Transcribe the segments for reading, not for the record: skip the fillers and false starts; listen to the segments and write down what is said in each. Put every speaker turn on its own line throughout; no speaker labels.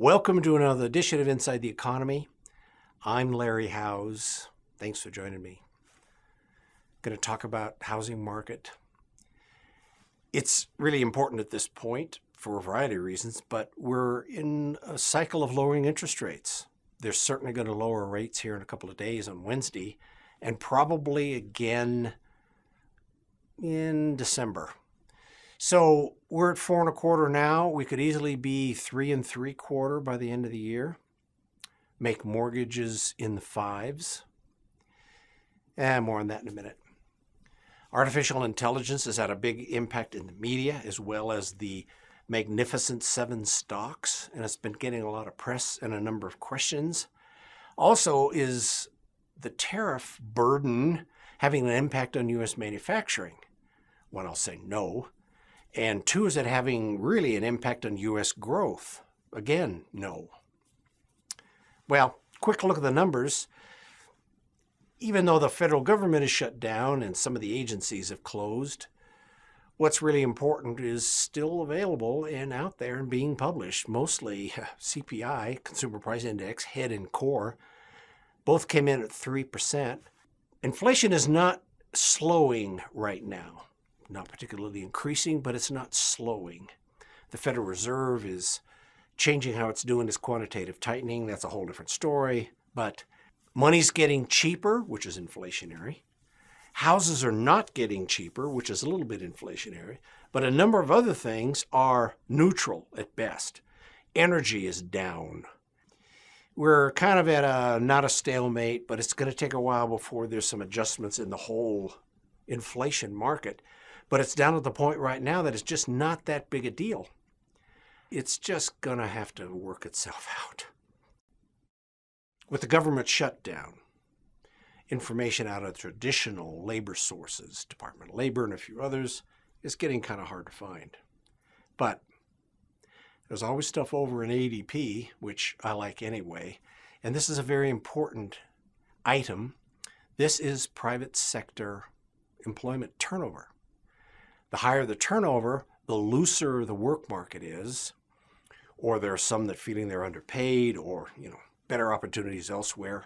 Welcome to another edition of Inside the Economy. I'm Larry Howes. Thanks for joining me. Going to talk about housing market. It's really important at this point for a variety of reasons, but we're in a cycle of lowering interest rates. They're certainly going to lower rates here in a couple of days on Wednesday, and probably again in December. So we're at 4.25 now. We could easily be 3.75 by the end of the year. Make mortgages in the 5s. And more on that in a minute. Artificial intelligence has had a big impact in the media as well as the Magnificent Seven stocks, and it's been getting a lot of press and a number of questions. Also, is the tariff burden having an impact on U.S. manufacturing? One, I'll say no. And two, is it having really an impact on U.S. growth? Again, no. Well, quick look at the numbers. Even though the federal government is shut down and some of the agencies have closed, what's really important is still available and out there and being published. Mostly CPI, Consumer Price Index, head and core, both came in at 3%. Inflation is not slowing right now. Not particularly increasing, but it's not slowing. The Federal Reserve is changing how it's doing its quantitative tightening. That's a whole different story. But money's getting cheaper, which is inflationary. Houses are not getting cheaper, which is a little bit inflationary. But a number of other things are neutral at best. Energy is down. We're kind of at not a stalemate, but it's going to take a while before there's some adjustments in the whole inflation market. But it's down to the point right now that it's just not that big a deal. It's just going to have to work itself out. With the government shutdown, information out of traditional labor sources, Department of Labor and a few others, is getting kind of hard to find. But there's always stuff over in ADP, which I like anyway. And this is a very important item. This is private sector employment turnover. The higher the turnover, the looser the work market is, or there are some that feeling they're underpaid or, better opportunities elsewhere.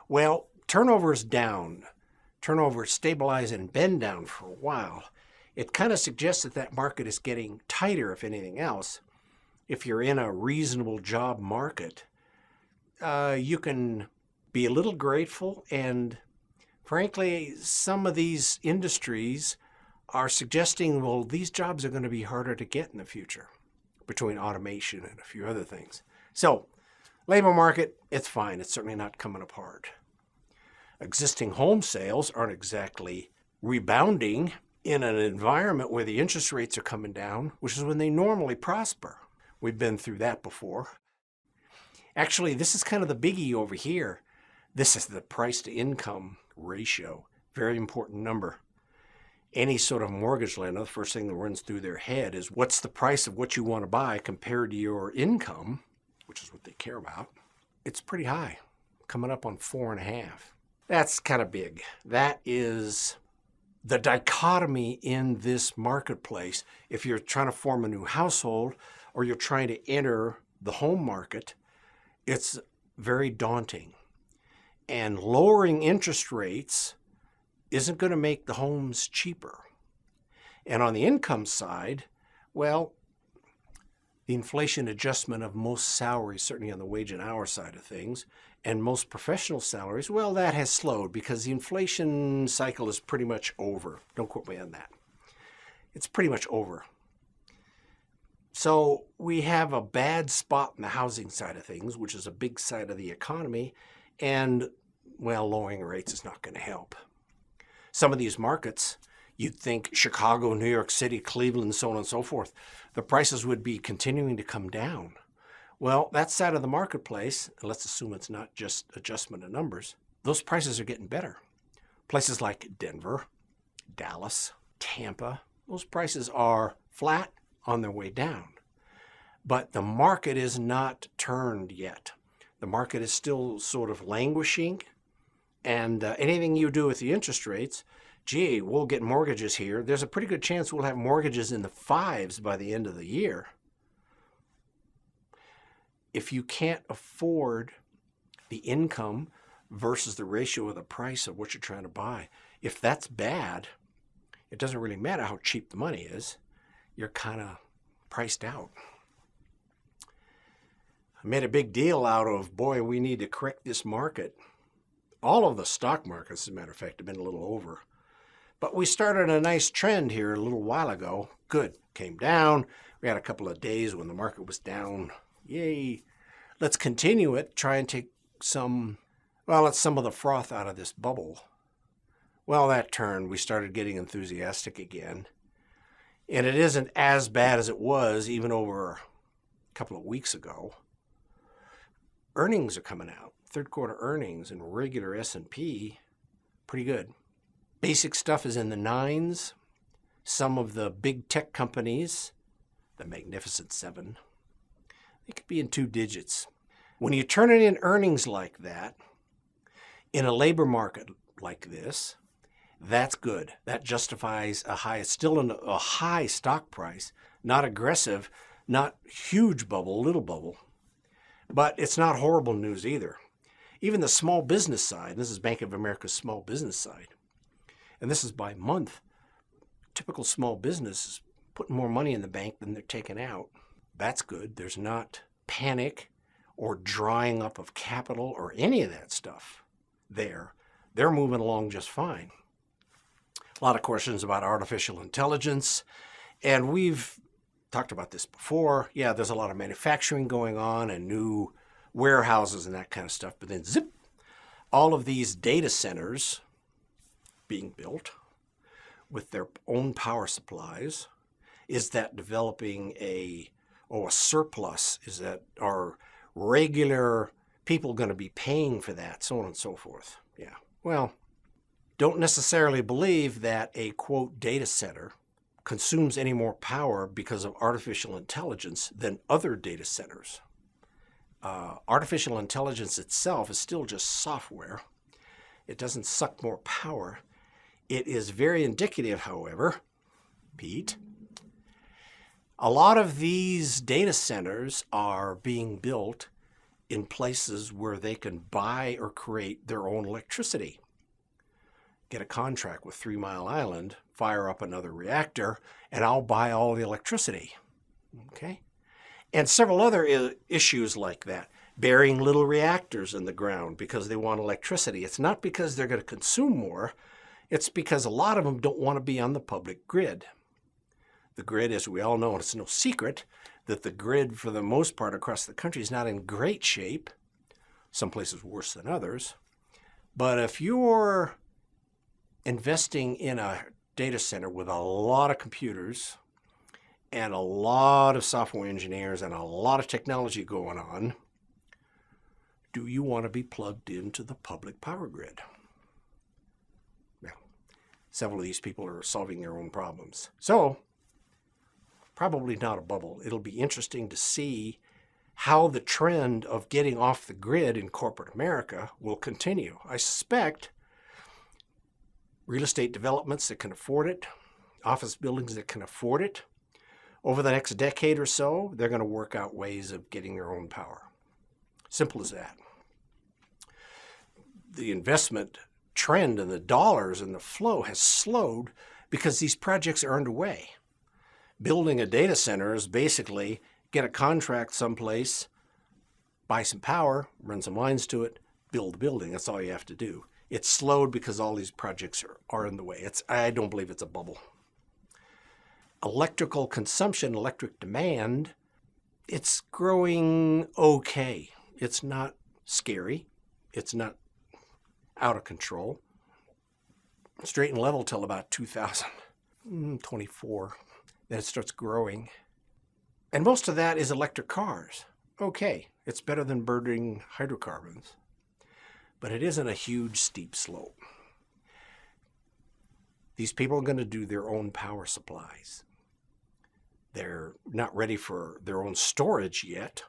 Well, turnover is down. Turnover is stabilized and been down for a while. It kind of suggests that that market is getting tighter, if anything else. If you're in a reasonable job market, you can be a little grateful, and frankly, some of these industries are suggesting, well, these jobs are going to be harder to get in the future between automation and a few other things. So, labor market, it's fine. It's certainly not coming apart. Existing home sales aren't exactly rebounding in an environment where the interest rates are coming down, which is when they normally prosper. We've been through that before. Actually, this is kind of the biggie over here. This is the price to income ratio. Very important number. Any sort of mortgage lender, the first thing that runs through their head is what's the price of what you want to buy compared to your income, which is what they care about. It's pretty high, coming up on 4.5. That's kind of big. That is the dichotomy in this marketplace. If you're trying to form a new household or you're trying to enter the home market, it's very daunting. And lowering interest rates isn't going to make the homes cheaper. And on the income side, well, the inflation adjustment of most salaries, certainly on the wage and hour side of things, and most professional salaries, well, that has slowed because the inflation cycle is pretty much over. Don't quote me on that. It's pretty much over. So we have a bad spot in the housing side of things, which is a big side of the economy, and, well, lowering rates is not going to help. Some of these markets, you'd think Chicago, New York City, Cleveland, so on and so forth, the prices would be continuing to come down. Well, that side of the marketplace, and let's assume it's not just adjustment of numbers, those prices are getting better. Places like Denver, Dallas, Tampa, those prices are flat on their way down. But the market is not turned yet. The market is still sort of languishing. And anything you do with the interest rates, gee, we'll get mortgages here. There's a pretty good chance we'll have mortgages in the 5s by the end of the year. if you can't afford the income versus the ratio of the price of what you're trying to buy, if that's bad, it doesn't really matter how cheap the money is. You're kind of priced out. I made a big deal out of, boy, we need to correct this market. All of the stock markets, as a matter of fact, have been a little over. But we started a nice trend here a little while ago. Good. Came down. We had a couple of days when the market was down. Yay. Let's continue it. Try and take some of the froth out of this bubble. Well, that turned. We started getting enthusiastic again. And it isn't as bad as it was even over a couple of weeks ago. Earnings are coming out. Third quarter earnings and regular S&P, pretty good. Basic stuff is in the 9s. Some of the big tech companies, the Magnificent Seven, they could be in 2 digits. When you turn it in earnings like that, in a labor market like this, that's good. That justifies a high, still a high stock price, not aggressive, not huge bubble, little bubble. But it's not horrible news either. Even the small business side, this is Bank of America's small business side, and this is by month. Typical small business is putting more money in the bank than they're taking out. That's good. There's not panic or drying up of capital or any of that stuff there. They're moving along just fine. A lot of questions about artificial intelligence, and we've talked about this before. Yeah, there's a lot of manufacturing going on and new warehouses and that kind of stuff, but then zip, all of these data centers being built with their own power supplies. Is that developing a surplus? Is that, are regular people going to be paying for that? So on and so forth. Yeah, well, don't necessarily believe that a, quote, data center consumes any more power because of artificial intelligence than other data centers. Artificial intelligence itself is still just software. It doesn't suck more power. It is very indicative, however, Pete, a lot of these data centers are being built in places where they can buy or create their own electricity. Get a contract with 3 Mile Island, fire up another reactor, and I'll buy all the electricity. Okay? And several other issues like that. Burying little reactors in the ground because they want electricity. It's not because they're going to consume more. It's because a lot of them don't want to be on the public grid. The grid, as we all know, and it's no secret, that the grid for the most part across the country is not in great shape. Some places worse than others. But if you're investing in a data center with a lot of computers and a lot of software engineers and a lot of technology going on, do you want to be plugged into the public power grid? Well, several of these people are solving their own problems. So, probably not a bubble. It'll be interesting to see how the trend of getting off the grid in corporate America will continue. I suspect real estate developments that can afford it, office buildings that can afford it, over the next decade or so, they're going to work out ways of getting their own power. Simple as that. The investment trend and the dollars and the flow has slowed because these projects are underway. Building a data center is basically get a contract someplace, buy some power, run some lines to it, build the building. That's all you have to do. It's slowed because all these projects are in the way. I don't believe it's a bubble. Electrical consumption, electric demand, it's growing okay. It's not scary. It's not out of control. Straight and level till about 2024. Then it starts growing. And most of that is electric cars. Okay, it's better than burning hydrocarbons. But it isn't a huge, steep slope. These people are going to do their own power supplies. They're not ready for their own storage yet,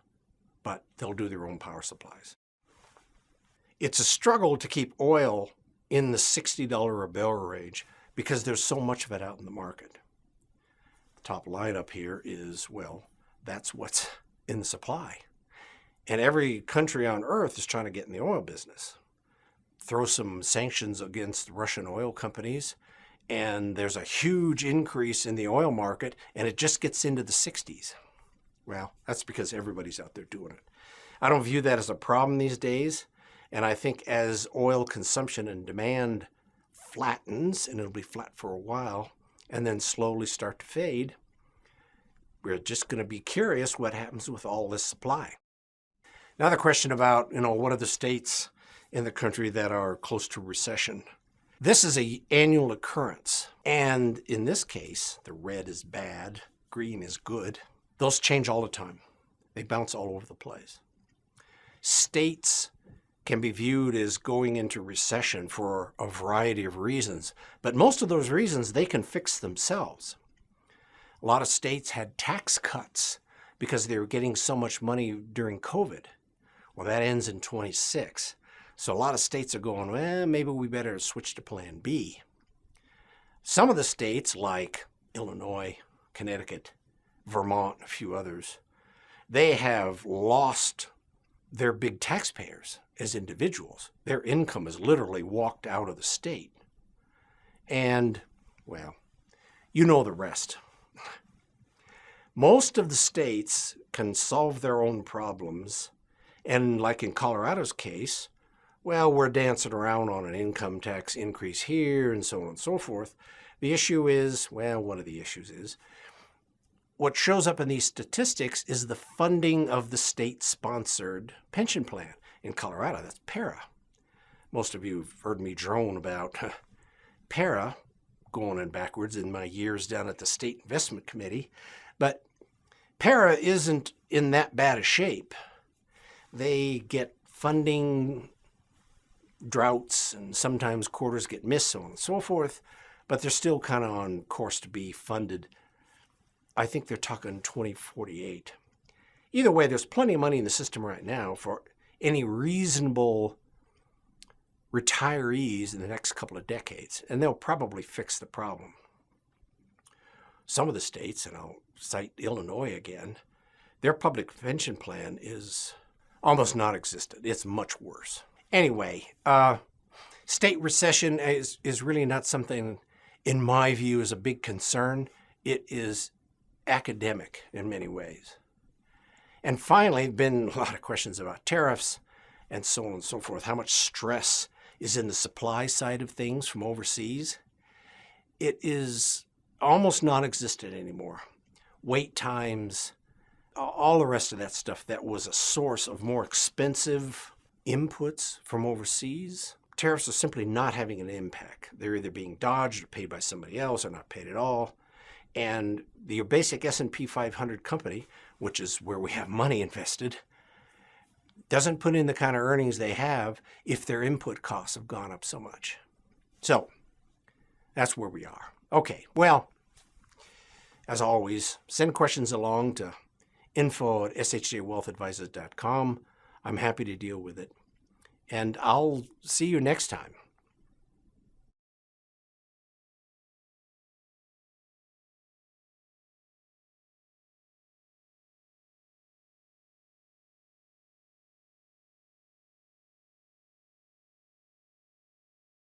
but they'll do their own power supplies. It's a struggle to keep oil in the $60 a barrel range because there's so much of it out in the market. The top line up here is, well, that's what's in the supply. And every country on earth is trying to get in the oil business. Throw some sanctions against Russian oil companies, and there's a huge increase in the oil market, and it just gets into the 60s. Well, that's because everybody's out there doing it. I don't view that as a problem these days, and I think as oil consumption and demand flattens, and it'll be flat for a while, and then slowly start to fade, we're just going to be curious what happens with all this supply. Now the question about, what are the states in the country that are close to recession? This is an annual occurrence. And in this case, the red is bad, green is good. Those change all the time. They bounce all over the place. States can be viewed as going into recession for a variety of reasons, but most of those reasons they can fix themselves. A lot of states had tax cuts because they were getting so much money during COVID. Well, that ends in 26. So a lot of states are going, well, maybe we better switch to plan B. Some of the states like Illinois, Connecticut, Vermont, a few others, they have lost their big taxpayers as individuals. Their income has literally walked out of the state. And, well, you know the rest. Most of the states can solve their own problems. And like in Colorado's case, well, we're dancing around on an income tax increase here and so on and so forth. The issue is, well, one of the issues is, what shows up in these statistics is the funding of the state-sponsored pension plan. In Colorado, that's PARA. Most of you have heard me drone about PARA, going in backwards in my years down at the State Investment Committee. But PARA isn't in that bad a shape. They get funding droughts, and sometimes quarters get missed, so on and so forth, but they're still kind of on course to be funded. I think they're talking 2048. Either way, there's plenty of money in the system right now for any reasonable retirees in the next couple of decades, and they'll probably fix the problem. Some of the states, and I'll cite Illinois again, their public pension plan is almost non-existent. It's much worse. Anyway, state recession is really not something, in my view, is a big concern. It is academic in many ways. And finally, been a lot of questions about tariffs and so on and so forth. How much stress is in the supply side of things from overseas? It is almost non-existent anymore. Wait times, all the rest of that stuff that was a source of more expensive inputs from overseas, tariffs are simply not having an impact. They're either being dodged or paid by somebody else or not paid at all. And the basic S&P 500 company, which is where we have money invested, doesn't put in the kind of earnings they have if their input costs have gone up so much. So that's where we are. Okay, well, as always, send questions along to info@shjwealthadvisors.com. I'm happy to deal with it. And I'll see you next time.